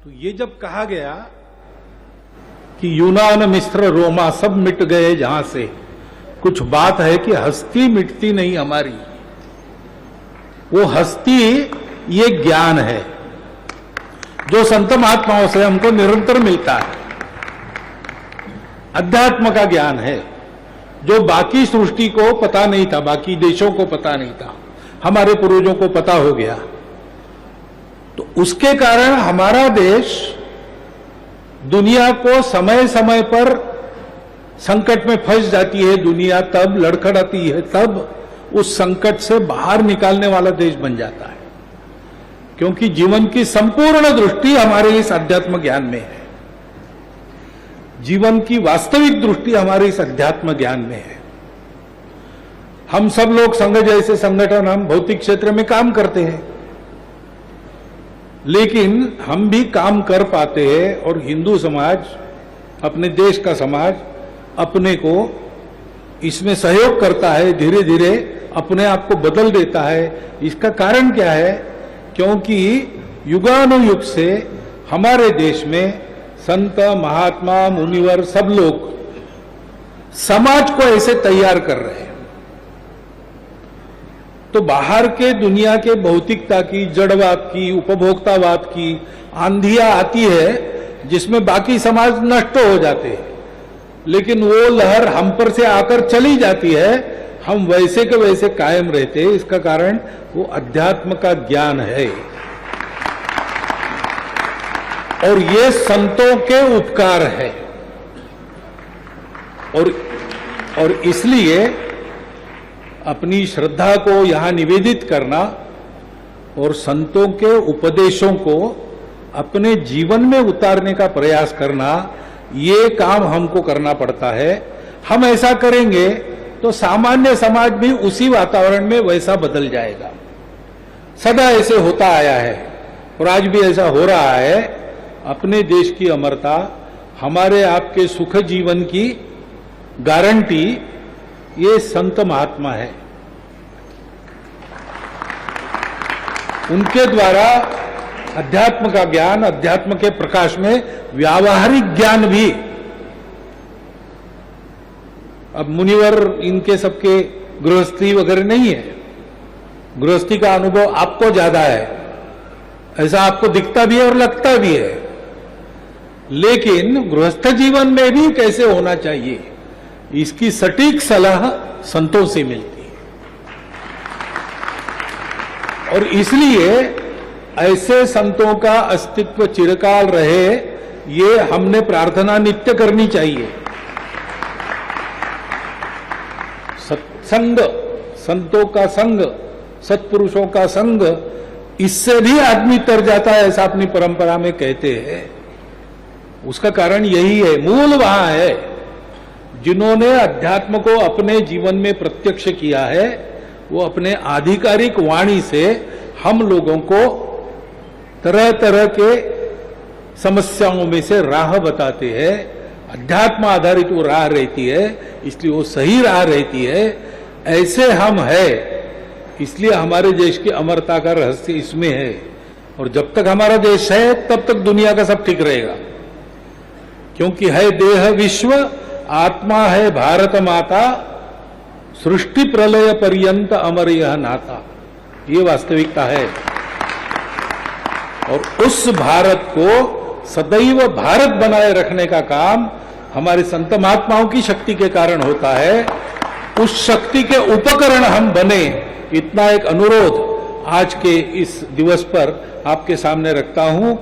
तो ये जब कहा गया कि यूनान मिस्र रोमा सब मिट गए जहां से, कुछ बात है कि हस्ती मिटती नहीं हमारी। वो हस्ती ये ज्ञान है जो संत महात्माओं से हमको निरंतर मिलता है। अध्यात्म का ज्ञान है जो बाकी सृष्टि को पता नहीं था, बाकी देशों को पता नहीं था, हमारे पूर्वजों को पता हो गया। तो उसके कारण हमारा देश दुनिया को समय समय पर संकट में फंस जाती है, दुनिया तब लड़खड़ाती है, तब उस संकट से बाहर निकालने वाला देश बन जाता है, क्योंकि जीवन की संपूर्ण दृष्टि हमारे इस अध्यात्म ज्ञान में है। जीवन की वास्तविक दृष्टि हमारे इस अध्यात्म ज्ञान में है। हम सब लोग संघ जैसे संगठन, हम भौतिक क्षेत्र में काम करते हैं, लेकिन हम भी काम कर पाते हैं और हिंदू समाज, अपने देश का समाज अपने को इसमें सहयोग करता है, धीरे धीरे अपने आप को बदल देता है। इसका कारण क्या है? क्योंकि युगानुयुग से हमारे देश में संत महात्मा मुनिवर सब लोग समाज को ऐसे तैयार कर रहे हैं। तो बाहर के दुनिया के भौतिकता की, जड़वाद की, उपभोक्तावाद की आंधियां आती है जिसमें बाकी समाज नष्ट हो जाते हैं, लेकिन वो लहर हम पर से आकर चली जाती है, हम वैसे के वैसे कायम रहते हैं। इसका कारण वो अध्यात्म का ज्ञान है और ये संतों के उपकार है। और इसलिए अपनी श्रद्धा को यहां निवेदित करना और संतों के उपदेशों को अपने जीवन में उतारने का प्रयास करना, ये काम हमको करना पड़ता है। हम ऐसा करेंगे तो सामान्य समाज भी उसी वातावरण में वैसा बदल जाएगा। सदा ऐसे होता आया है और आज भी ऐसा हो रहा है। अपने देश की अमरता, हमारे आपके सुख जीवन की गारंटी ये संत महात्मा है। उनके द्वारा अध्यात्म का ज्ञान, अध्यात्म के प्रकाश में व्यावहारिक ज्ञान भी। अब मुनिवर इनके सबके गृहस्थी वगैरह नहीं है, गृहस्थी का अनुभव आपको ज्यादा है, ऐसा आपको दिखता भी है और लगता भी है, लेकिन गृहस्थ जीवन में भी कैसे होना चाहिए इसकी सटीक सलाह संतों से मिलती है। और इसलिए ऐसे संतों का अस्तित्व चिरकाल रहे, ये हमने प्रार्थना नित्य करनी चाहिए। सत्संग, संतों का संग, सत्पुरुषों का संग, इससे भी आदमी तर जाता है, ऐसा अपनी परंपरा में कहते हैं। उसका कारण यही है, मूल वहां है। जिन्होंने अध्यात्म को अपने जीवन में प्रत्यक्ष किया है, वो अपने आधिकारिक वाणी से हम लोगों को तरह तरह के समस्याओं में से राह बताते हैं। अध्यात्म आधारित वो राह रहती है, इसलिए वो सही राह रहती है। ऐसे हम है, इसलिए हमारे देश की अमरता का रहस्य इसमें है। और जब तक हमारा देश है तब तक दुनिया का सब ठीक रहेगा, क्योंकि है देह विश्व, आत्मा है भारत माता, सृष्टि प्रलय पर्यंत अमर यह नाता। ये वास्तविकता है और उस भारत को सदैव भारत बनाए रखने का काम हमारे संत महात्माओं की शक्ति के कारण होता है। उस शक्ति के उपकरण हम बने, इतना एक अनुरोध आज के इस दिवस पर आपके सामने रखता हूं।